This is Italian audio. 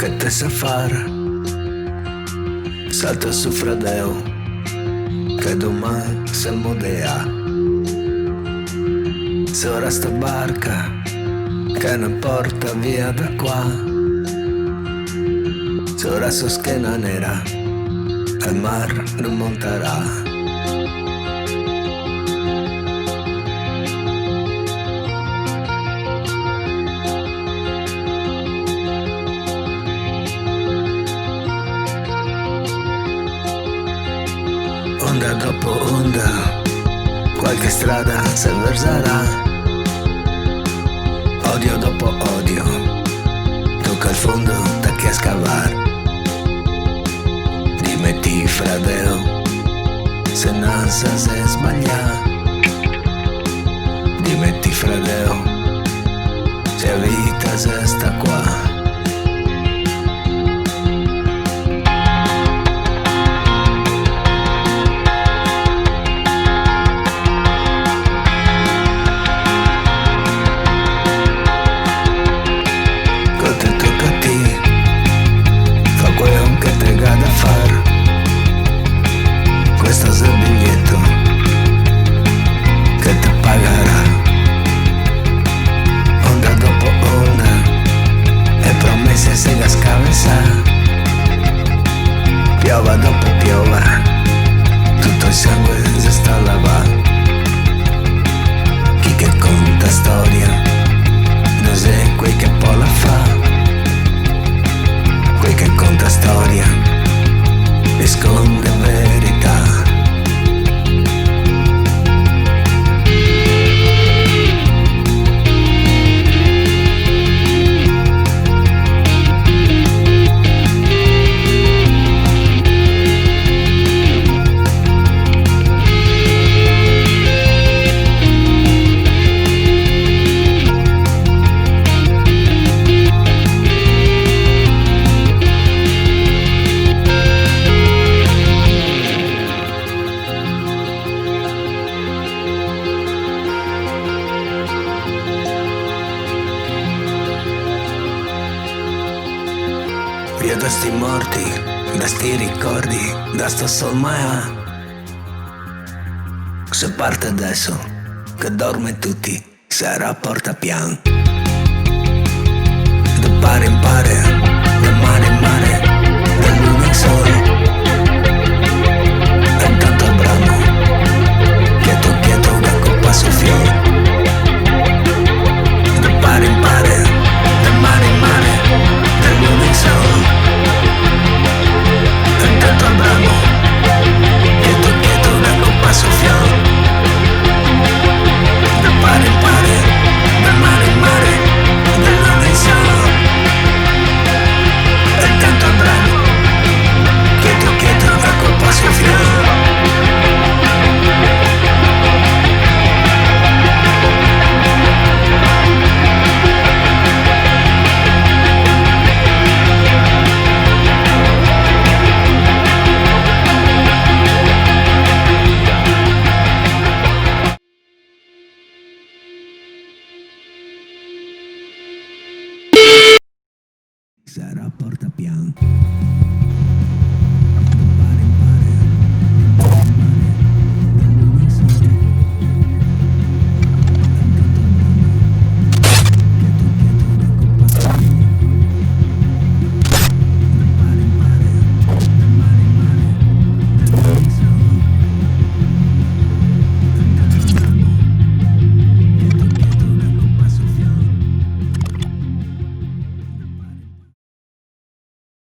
che te sa fare. Salta su fradeo, che domani se modea. Se ora sta barca che ne porta via da qua. Se ora so schiena nera, al mar non monterà. Onda dopo onda, qualche strada si verserà. Odio dopo odio, tocca il fondo da chi a scavare. Dimetti fradeo, se non sa se sbaglia. Dimetti fradeo, se a vita se sta qua. Questo è il biglietto che ti pagherà. Onda dopo onda e promesse se la scavessa. Piova dopo piova, tutto il sangue si sta a lavare. Chi che conta storia non è quel che poi la fa. Quel che conta storia nasconde verità. Via da sti morti, da sti ricordi, da sto solmaia. Se parte adesso, che dorme tutti, sarà porta pian. Da pare in pare, da mare in mare, da luna in sole.